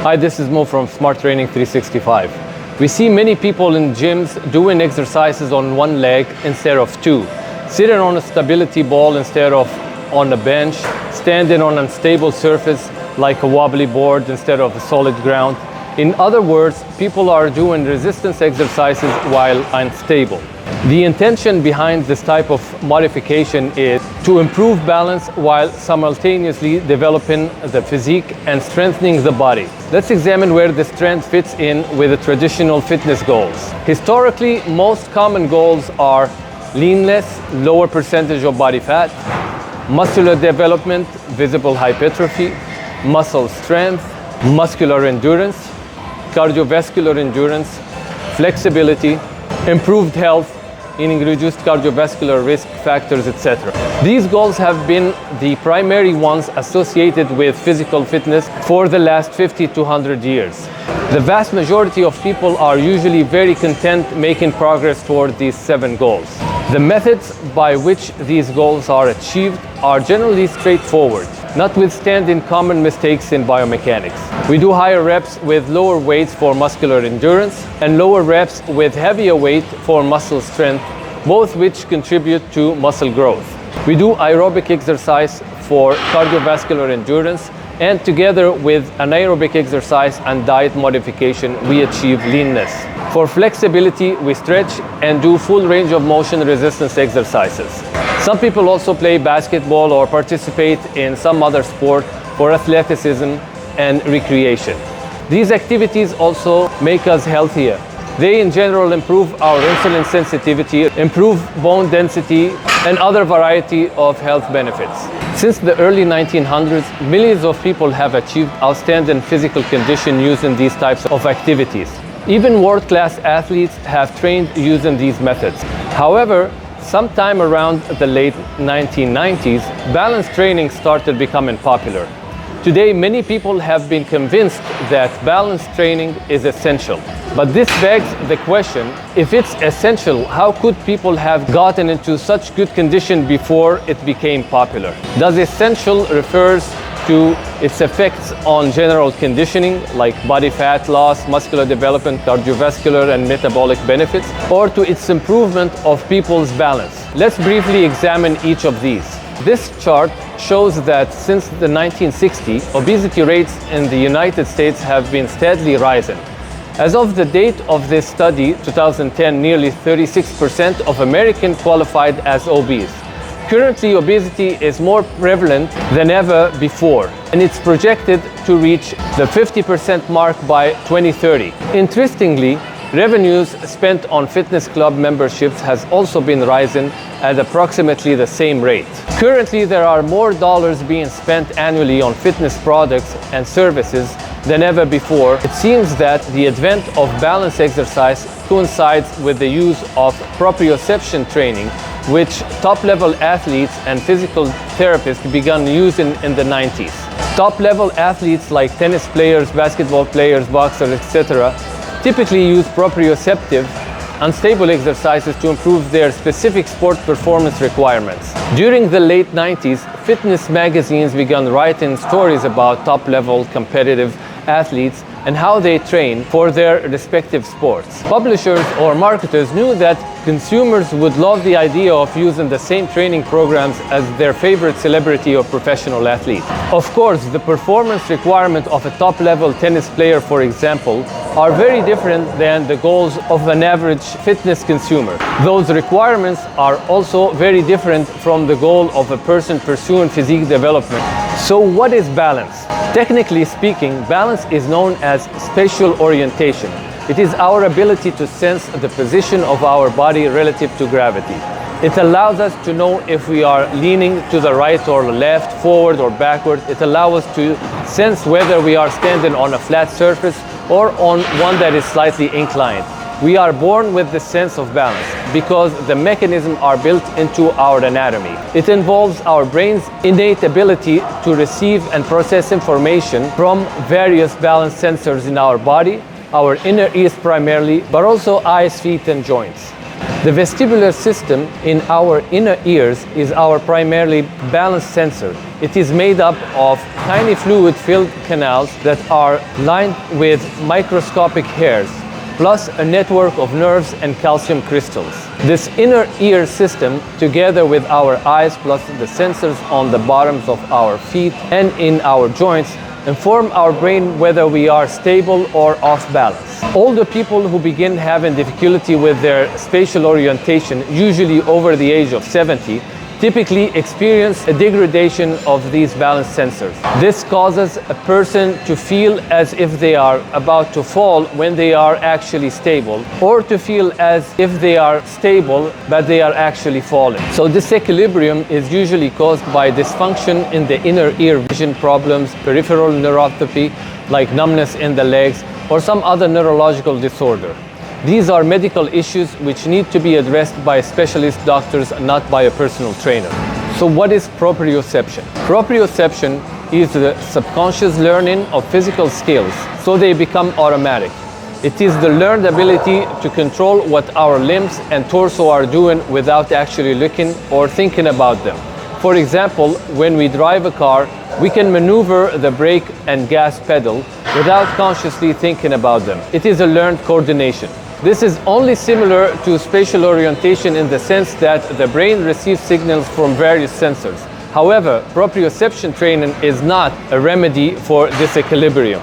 Hi, this is Mo from Smart Training 365. We see many people in gyms doing exercises on one leg instead of two, sitting on a stability ball instead of on a bench, standing on an unstable surface like a wobbly board instead of a solid ground. In other words, people are doing resistance exercises while unstable. The intention behind this type of modification is to improve balance while simultaneously developing the physique and strengthening the body. Let's examine where this trend fits in with the traditional fitness goals. Historically, most common goals are leanness, lower percentage of body fat, muscular development, visible hypertrophy, muscle strength, muscular endurance, cardiovascular endurance, flexibility, improved health, meaning reduced cardiovascular risk factors, etc. These goals have been the primary ones associated with physical fitness for the last 50 to 100 years. The vast majority of people are usually very content making progress toward these 7 goals. The methods by which these goals are achieved are generally straightforward, notwithstanding common mistakes in biomechanics. We do higher reps with lower weights for muscular endurance and lower reps with heavier weight for muscle strength, both which contribute to muscle growth. We do aerobic exercise for cardiovascular endurance, and together with anaerobic exercise and diet modification, we achieve leanness. For flexibility, we stretch and do full range of motion resistance exercises. Some people also play basketball or participate in some other sport for athleticism and recreation. These activities also make us healthier. They in general improve our insulin sensitivity, improve bone density, and other variety of health benefits. Since the early 1900s, millions of people have achieved outstanding physical condition using these types of activities. Even world-class athletes have trained using these methods. However, sometime around the late 1990s, balance training started becoming popular. Today, many people have been convinced that balance training is essential. But this begs the question, if it's essential, how could people have gotten into such good condition before it became popular? Does essential refers to its effects on general conditioning, like body fat loss, muscular development, cardiovascular and metabolic benefits, or to its improvement of people's balance? Let's briefly examine each of these. This chart shows that since the 1960s, obesity rates in the United States have been steadily rising. As of the date of this study, 2010, nearly 36% of Americans qualified as obese. Currently, obesity is more prevalent than ever before, and it's projected to reach the 50% mark by 2030. Interestingly, revenues spent on fitness club memberships has also been rising at approximately the same rate. Currently, there are more dollars being spent annually on fitness products and services than ever before. It seems that the advent of balance exercise coincides with the use of proprioception training, which top-level athletes and physical therapists began using in the 90s. Top-level athletes like tennis players, basketball players, boxers, etc. typically use proprioceptive, unstable exercises to improve their specific sport performance requirements. During the late 90s, fitness magazines began writing stories about top-level competitive athletes and how they train for their respective sports. Publishers or marketers knew that consumers would love the idea of using the same training programs as their favorite celebrity or professional athlete. Of course, the performance requirement of a top-level tennis player, for example, are very different than the goals of an average fitness consumer. Those requirements are also very different from the goal of a person pursuing physique development. So what is balance? Technically speaking, balance is known as spatial orientation. It is our ability to sense the position of our body relative to gravity. It allows us to know if we are leaning to the right or left, forward or backward. It allows us to sense whether we are standing on a flat surface or on one that is slightly inclined. We are born with the sense of balance because the mechanisms are built into our anatomy. It involves our brain's innate ability to receive and process information from various balance sensors in our body, our inner ears primarily, but also eyes, feet, and joints. The vestibular system in our inner ears is our primarily balance sensor. It is made up of tiny fluid-filled canals that are lined with microscopic hairs, plus a network of nerves and calcium crystals. This inner ear system, together with our eyes plus the sensors on the bottoms of our feet and in our joints, inform our brain whether we are stable or off balance. Older people who begin having difficulty with their spatial orientation, usually over the age of 70, typically experience a degradation of these balance sensors. This causes a person to feel as if they are about to fall when they are actually stable, or to feel as if they are stable but they are actually falling. So this equilibrium is usually caused by dysfunction in the inner ear, vision problems, peripheral neuropathy like numbness in the legs, or some other neurological disorder. These are medical issues which need to be addressed by specialist doctors, not by a personal trainer. So what is proprioception? Proprioception is the subconscious learning of physical skills, so they become automatic. It is the learned ability to control what our limbs and torso are doing without actually looking or thinking about them. For example, when we drive a car, we can maneuver the brake and gas pedal without consciously thinking about them. It is a learned coordination. This is only similar to spatial orientation in the sense that the brain receives signals from various sensors. However, proprioception training is not a remedy for this equilibrium.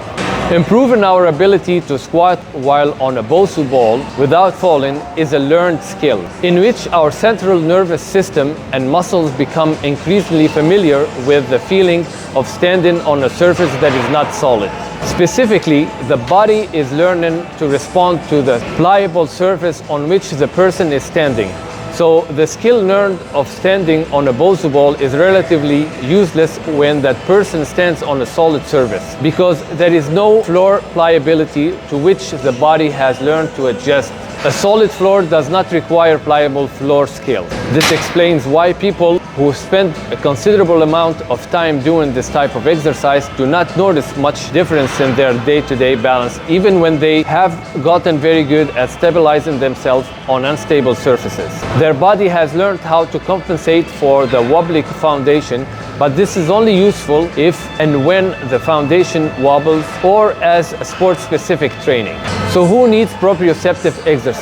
Improving our ability to squat while on a Bosu ball without falling is a learned skill, in which our central nervous system and muscles become increasingly familiar with the feeling of standing on a surface that is not solid. Specifically, the body is learning to respond to the pliable surface on which the person is standing. So the skill learned of standing on a Bosu ball is relatively useless when that person stands on a solid surface, because there is no floor pliability to which the body has learned to adjust. A solid floor does not require pliable floor skill. This explains why people who spend a considerable amount of time doing this type of exercise do not notice much difference in their day-to-day balance, even when they have gotten very good at stabilizing themselves on unstable surfaces. Their body has learned how to compensate for the wobbly foundation, but this is only useful if and when the foundation wobbles or as a sport-specific training. So who needs proprioceptive exercise?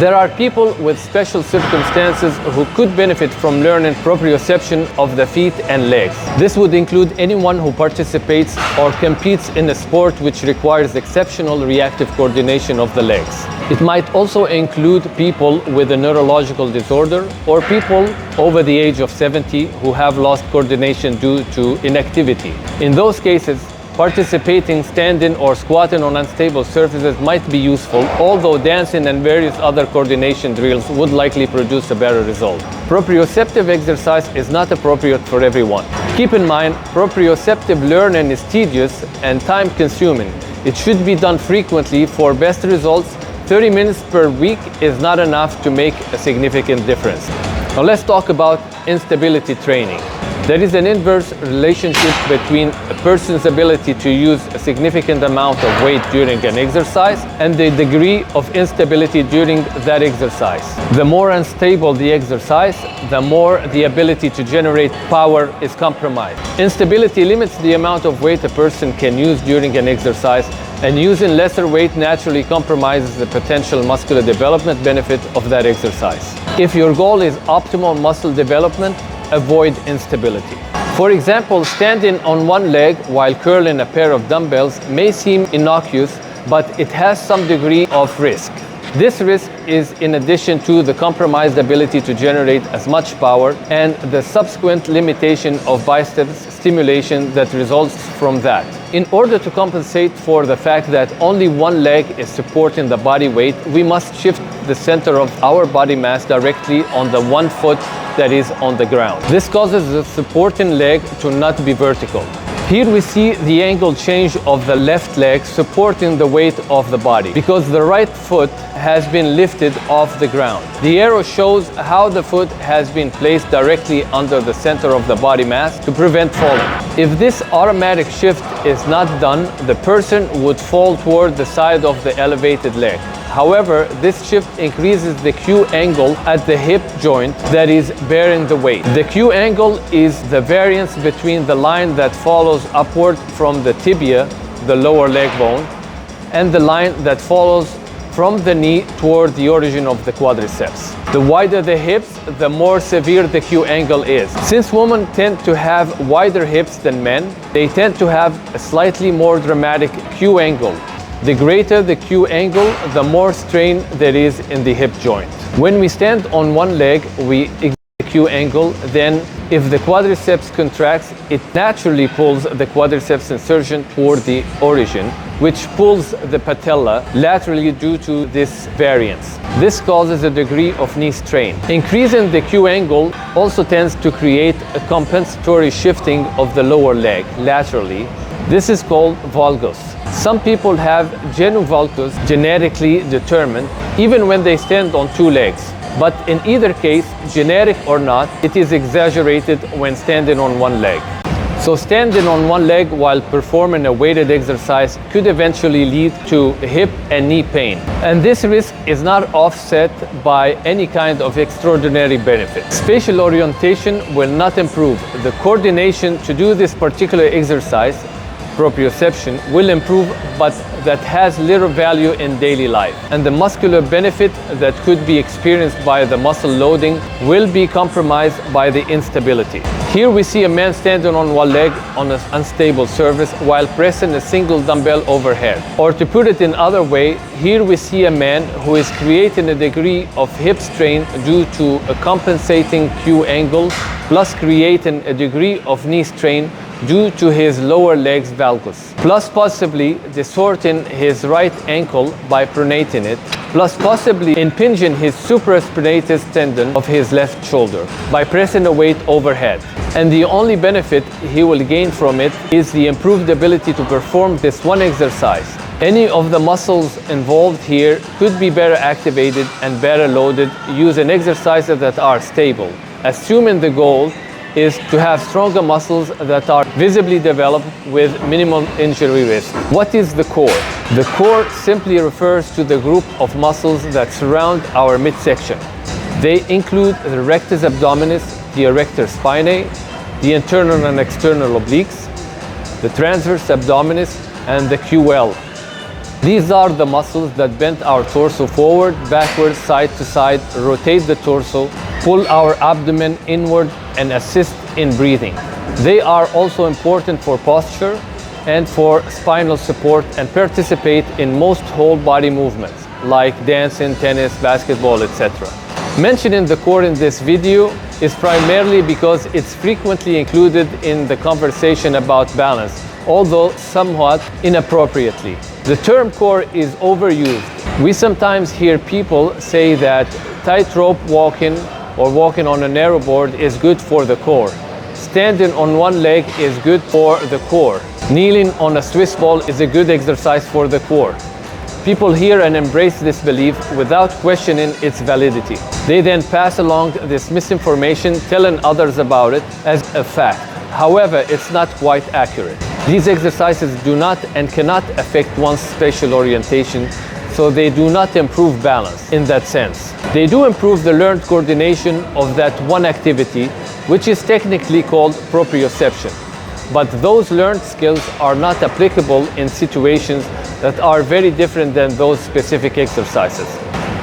There are people with special circumstances who could benefit from learning proprioception of the feet and legs. This would include anyone who participates or competes in a sport which requires exceptional reactive coordination of the legs. It might also include people with a neurological disorder or people over the age of 70 who have lost coordination due to inactivity. In those cases, participating standing or squatting on unstable surfaces might be useful, although dancing and various other coordination drills would likely produce a better result. Proprioceptive exercise is not appropriate for everyone. Keep in mind, proprioceptive learning is tedious and time-consuming. It should be done frequently for best results. 30 minutes per week is not enough to make a significant difference. Now let's talk about instability training. There is an inverse relationship between a person's ability to use a significant amount of weight during an exercise and the degree of instability during that exercise. The more unstable the exercise, the more the ability to generate power is compromised. Instability limits the amount of weight a person can use during an exercise, and using lesser weight naturally compromises the potential muscular development benefit of that exercise. If your goal is optimal muscle development, avoid instability. For example, standing on one leg while curling a pair of dumbbells may seem innocuous, but it has some degree of risk. This risk is in addition to the compromised ability to generate as much power and the subsequent limitation of biceps stimulation that results from that. In order to compensate for the fact that only one leg is supporting the body weight, we must shift the center of our body mass directly on the one foot that is on the ground. This causes the supporting leg to not be vertical. Here we see the angle change of the left leg supporting the weight of the body because the right foot has been lifted off the ground. The arrow shows how the foot has been placed directly under the center of the body mass to prevent falling. If this automatic shift is not done, the person would fall toward the side of the elevated leg. However, this shift increases the Q angle at the hip joint that is bearing the weight. The Q angle is the variance between the line that follows upward from the tibia, the lower leg bone, and the line that follows from the knee toward the origin of the quadriceps. The wider the hips, the more severe the Q angle is. Since women tend to have wider hips than men, they tend to have a slightly more dramatic Q angle. The greater the Q angle, the more strain there is in the hip joint. When we stand on one leg, we exert the Q angle, then if the quadriceps contracts, it naturally pulls the quadriceps insertion toward the origin, which pulls the patella laterally due to this variance. This causes a degree of knee strain. Increasing the Q angle also tends to create a compensatory shifting of the lower leg laterally. This is called valgus. Some people have genu valgus genetically determined even when they stand on two legs. But in either case, genetic or not, it is exaggerated when standing on one leg. So standing on one leg while performing a weighted exercise could eventually lead to hip and knee pain. And this risk is not offset by any kind of extraordinary benefit. Spatial orientation will not improve. The coordination to do this particular exercise, proprioception, will improve, but that has little value in daily life. And the muscular benefit that could be experienced by the muscle loading will be compromised by the instability. Here we see a man standing on one leg on an unstable surface while pressing a single dumbbell overhead. Or to put it in other way, here we see a man who is creating a degree of hip strain due to a compensating Q angle, plus creating a degree of knee strain due to his lower leg's valgus, plus possibly distorting his right ankle by pronating it, plus possibly impinging his supraspinatus tendon of his left shoulder by pressing a weight overhead. And the only benefit he will gain from it is the improved ability to perform this one exercise. Any of the muscles involved here could be better activated and better loaded using exercises that are stable, assuming the goal is to have stronger muscles that are visibly developed with minimal injury risk. What is the core? The core simply refers to the group of muscles that surround our midsection. They include the rectus abdominis, the erector spinae, the internal and external obliques, the transverse abdominis, and the QL. These are the muscles that bend our torso forward, backward, side to side, rotate the torso, pull our abdomen inward, and assist in breathing. They are also important for posture and for spinal support and participate in most whole body movements like dancing, tennis, basketball, etc. Mentioning the core in this video is primarily because it's frequently included in the conversation about balance, although somewhat inappropriately. The term core is overused. We sometimes hear people say that tightrope walking or walking on a narrow board is good for the core. Standing on one leg is good for the core. Kneeling on a Swiss ball is a good exercise for the core. People hear and embrace this belief without questioning its validity. They then pass along this misinformation, telling others about it as a fact. However, it's not quite accurate. These exercises do not and cannot affect one's spatial orientation, so they do not improve balance in that sense. They do improve the learned coordination of that one activity, which is technically called proprioception. But those learned skills are not applicable in situations that are very different than those specific exercises.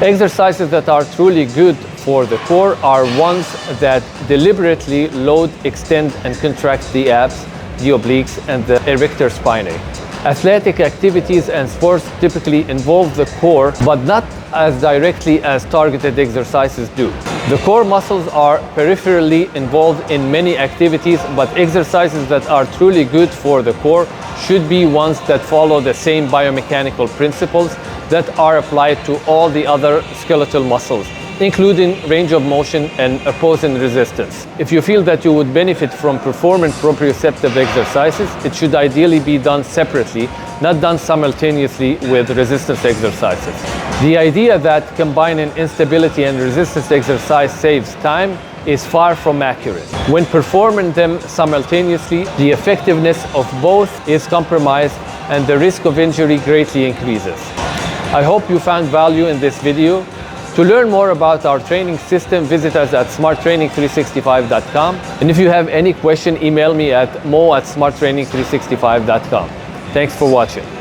Exercises that are truly good for the core are ones that deliberately load, extend, and contract the abs, the obliques, and the erector spinae. Athletic activities and sports typically involve the core, but not as directly as targeted exercises do. The core muscles are peripherally involved in many activities, but exercises that are truly good for the core should be ones that follow the same biomechanical principles that are applied to all the other skeletal muscles, including range of motion and opposing resistance. If you feel that you would benefit from performing proprioceptive exercises, it should ideally be done separately, not done simultaneously with resistance exercises. The idea that combining instability and resistance exercise saves time is far from accurate. When performing them simultaneously, the effectiveness of both is compromised and the risk of injury greatly increases. I hope you found value in this video. To learn more about our training system, visit us at smarttraining365.com. And if you have any question, email me at mo@smarttraining365.com. Thanks for watching.